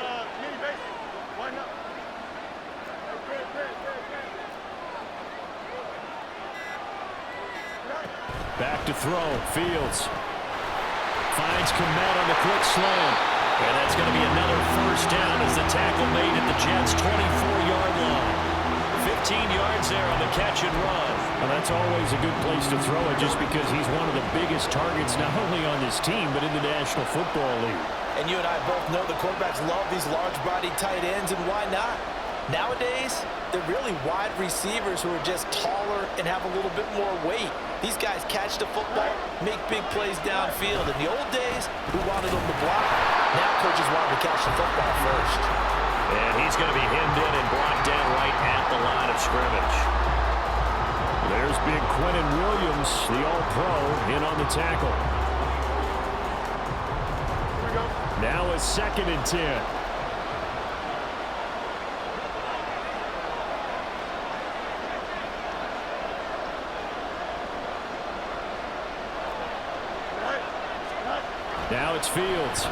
Speaker 4: Back to throw. Fields. Finds Komet on the quick slant. And that's going to be another first down as the tackle made at the Jets' 24-yard line. 15 yards there on the catch and run. Well, that's always a good place to throw it just because he's one of the biggest targets not only on this team but in the National Football League.
Speaker 6: And you and I both know the quarterbacks love these large-bodied tight ends, and why not? Nowadays, they're really wide receivers who are just taller and have a little bit more weight. These guys catch the football, make big plays downfield. In the old days, we wanted them to block. Now coaches want them to catch the football first.
Speaker 4: And he's going to be hemmed in and blocked down right at the line of scrimmage. There's big Quentin Williams, the All-Pro, in on the tackle. Now a 2nd and 10. Now it's Fields.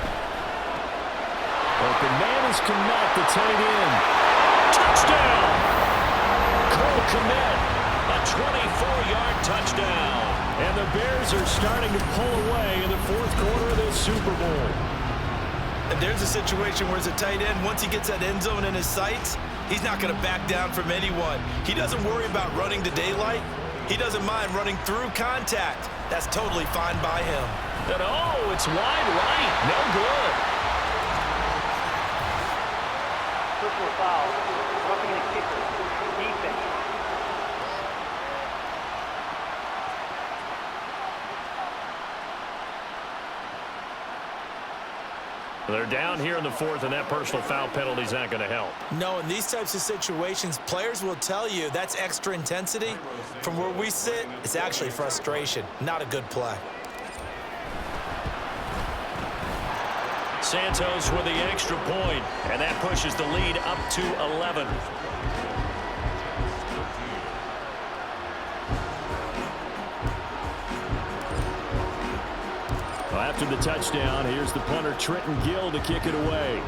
Speaker 4: Open man is Komet, the tight end. Touchdown! Cole Komet, a 24-yard touchdown. And the Bears are starting to pull away in the 4th quarter of this Super Bowl.
Speaker 6: And there's a situation where as a tight end, once he gets that end zone in his sights, he's not going to back down from anyone. He doesn't worry about running to daylight. He doesn't mind running through contact. That's totally fine by him.
Speaker 4: And oh, it's wide right. No good.
Speaker 7: Personal foul. Roughing the kicker. Defense.
Speaker 4: They're down here in the 4th, and that personal foul penalty is not going to help.
Speaker 6: No, in these types of situations, players will tell you that's extra intensity. From where we sit, it's actually frustration. Not a good play.
Speaker 4: Santos with the extra point, and that pushes the lead up to 11. After the touchdown, here's the punter Trenton Gill to kick it away.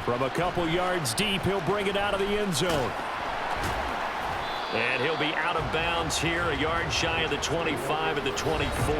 Speaker 4: From a couple yards deep, he'll bring it out of the end zone. And he'll be out of bounds here, a yard shy of the 25 at the 24.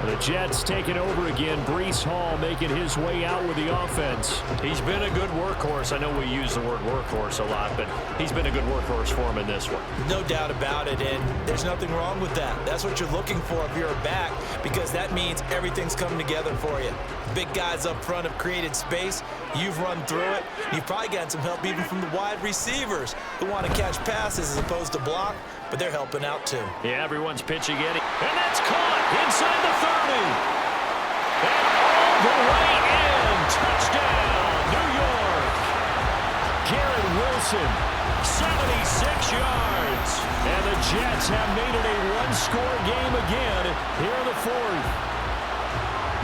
Speaker 4: The Jets taking over again. Breece Hall making his way out with the offense. He's been a good workhorse. I know we use the word workhorse a lot, but he's been a good workhorse for him in this one.
Speaker 6: No doubt about it, and there's nothing wrong with that. That's what you're looking for if you're a back, because that means everything's coming together for you. Big guys up front have created space. You've run through it. You've probably gotten some help even from the wide receivers who want to catch passes as opposed to block, but they're helping out too.
Speaker 4: Yeah, everyone's pitching in. And that's caught inside the 30. And all the way in. Touchdown, New York. Garrett Wilson, 76 yards. And the Jets have made it a one-score game again here in the 4th.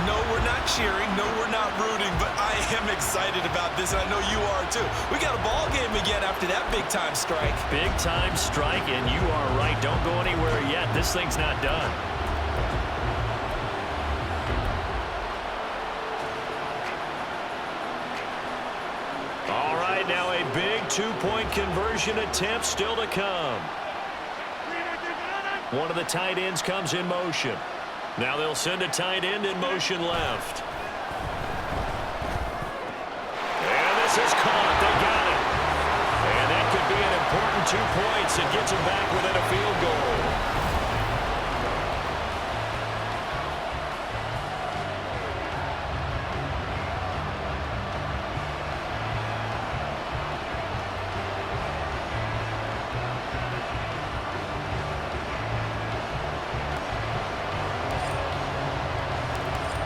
Speaker 6: No, we're not cheering. No, we're not rooting, but I am excited about this, and I know you are too. We got a ball game again after that big-time strike.
Speaker 4: Big-time strike, and you are right. Don't go anywhere yet. This thing's not done. All right, now a big two-point conversion attempt still to come. One of the tight ends comes in motion. Now they'll send a tight end in motion left. And this is caught. They got it. And that could be an important 2 points. It gets them back within a field goal.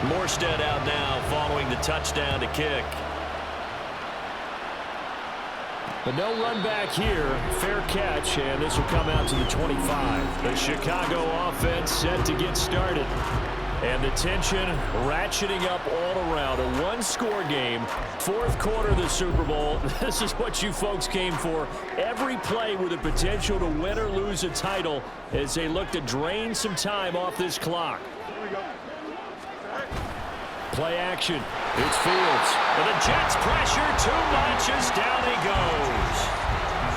Speaker 4: Morstead out now following the touchdown to kick. But no run back here. Fair catch, and this will come out to the 25. The Chicago offense set to get started. And the tension ratcheting up all around. A one-score game. 4th quarter of the Super Bowl. This is what you folks came for. Every play with the potential to win or lose a title as they look to drain some time off this clock. Play action. It's Fields. And the Jets pressure too much as down he goes.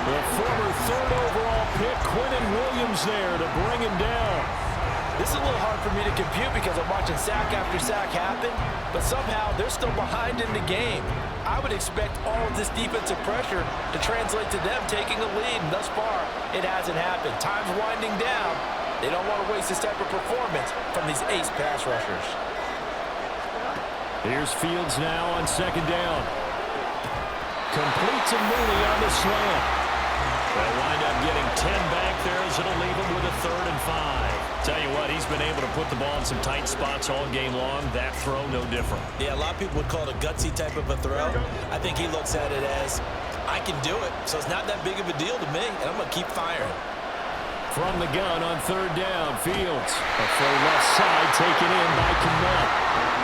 Speaker 4: The former 3rd overall pick Quinton Williams there to bring him down.
Speaker 5: This is a little hard for me to compute because I'm watching sack after sack happen, but somehow they're still behind in the game. I would expect all of this defensive pressure to translate to them taking a lead, and thus far, it hasn't happened. Time's winding down. They don't want to waste this type of performance from these ace pass rushers.
Speaker 4: Here's Fields now on second down. Complete to Mooney on the slant. They'll wind up getting 10 back there as it'll leave him with a 3rd and 5. Tell you what, he's been able to put the ball in some tight spots all game long. That throw, no different.
Speaker 6: Yeah, a lot of people would call it a gutsy type of a throw. I think he looks at it as, I can do it, so it's not that big of a deal to me, and I'm going to keep firing.
Speaker 4: From the gun on 3rd down, Fields. A full left side taken in by Kmet.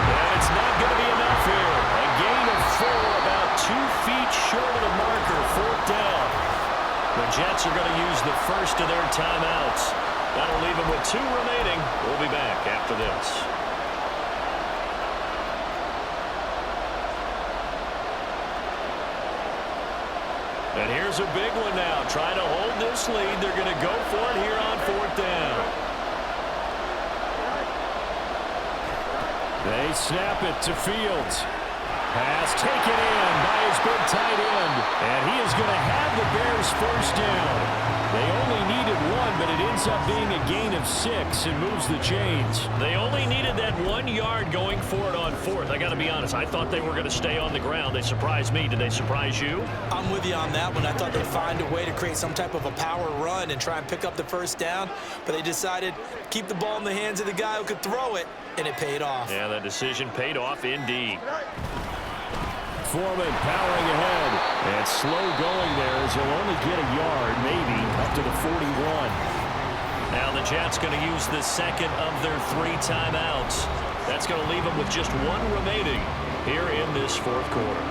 Speaker 4: And it's not going to be enough here. A gain of 4, about 2 feet short of the marker, 4th down. The Jets are going to use the first of their timeouts. That'll leave them with 2 remaining. We'll be back after this. And here's a big one now. Trying to hold this lead. They're going to go for it here on 4th down. They snap it to Fields. Pass taken in by his big tight end. And he is going to have the Bears first down. They only needed 1, but it ends up being a gain of 6 and moves the chains. They only needed that 1 yard going for it on 4th. I got to be honest, I thought they were going to stay on the ground. They surprised me. Did they surprise you?
Speaker 6: I'm with you on that one. I thought they'd find a way to create some type of a power run and try and pick up the first down, but they decided keep the ball in the hands of the guy who could throw it, and it paid off.
Speaker 4: Yeah, that decision paid off indeed. Foreman powering ahead. And slow going there as he'll only get a yard, maybe, up to the 41. Now the Jets going to use the second of their 3 timeouts. That's going to leave them with just 1 remaining here in this 4th quarter.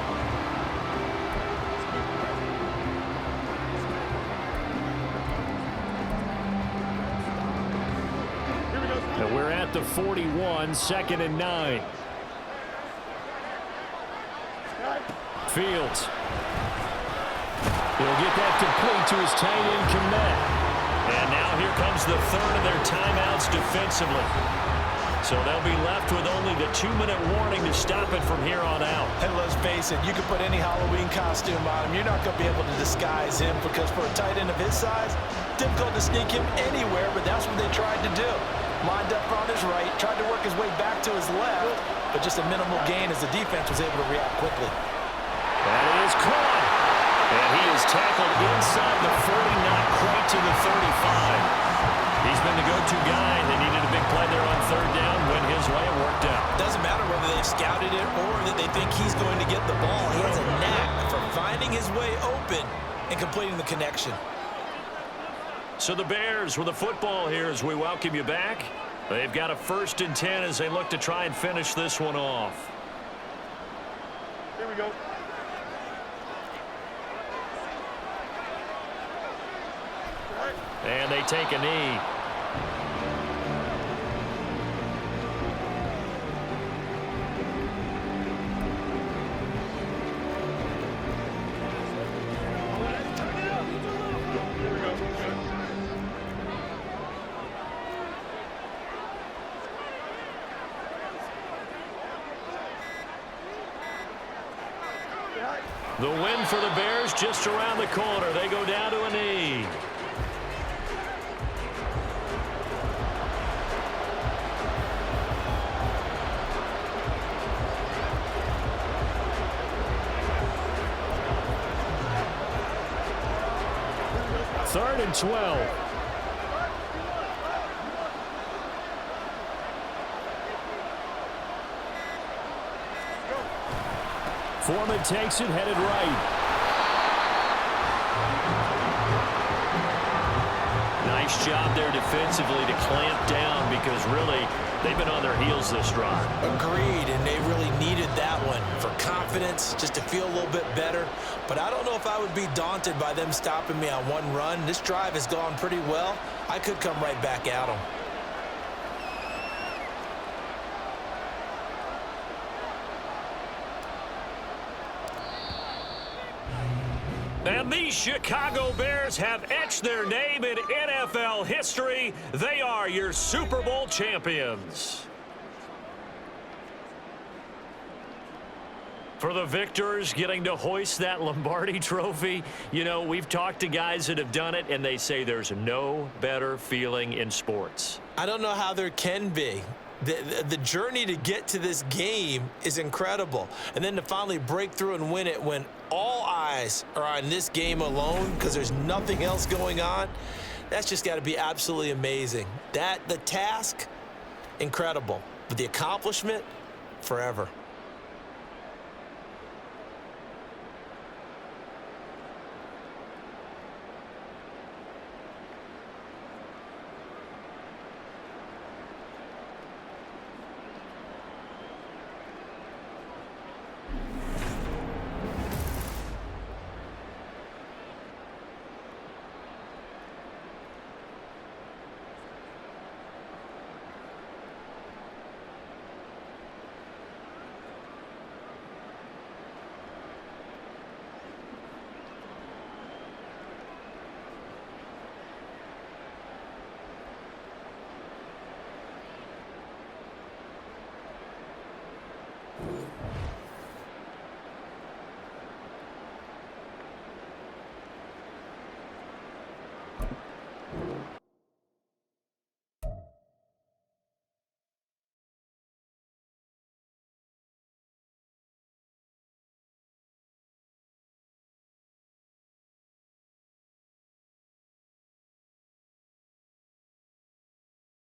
Speaker 4: And we're at the 41, 2nd and 9. Fields. He'll get that complete to his tight end, Kmet. And now here comes the 3rd of their timeouts defensively. So they'll be left with only the 2-minute warning to stop it from here on out.
Speaker 5: And let's face it, you can put any Halloween costume on him. You're not going to be able to disguise him because for a tight end of his size, difficult to sneak him anywhere, but that's what they tried to do. Lined up on his right, tried to work his way back to his left, but just a minimal gain as the defense was able to react quickly.
Speaker 4: That is caught. And he is tackled inside the 40, not quite to the 35. He's been the go-to guy. They needed a big play there on 3rd down. Went his way. It worked out.
Speaker 6: Doesn't matter whether they've scouted it or that they think he's going to get the ball. He has a knack for finding his way open and completing the connection.
Speaker 4: So the Bears with the football here as we welcome you back. They've got a 1st and 10 as they look to try and finish this one off.
Speaker 9: Here we go.
Speaker 4: And they take a knee. The win for the Bears just around the corner. They go down to a knee. Third and 12. Foreman takes it, headed right. Nice job there defensively to clamp down because really they've been on their heels this drive.
Speaker 6: Agreed, and they really needed that one for confidence, just to feel a little bit better. But I don't know if I would be daunted by them stopping me on 1 run. This drive has gone pretty well. I could come right back at them.
Speaker 4: And these Chicago Bears have etched their name in NFL history. They are your Super Bowl champions. For the victors getting to hoist that Lombardi trophy, you know, we've talked to guys that have done it, and they say there's no better feeling in sports.
Speaker 6: I don't know how there can be. The journey to get to this game is incredible. And then to finally break through and win it when all eyes are on this game alone because there's nothing else going on, that's just got to be absolutely amazing. The task, incredible. But the accomplishment, forever.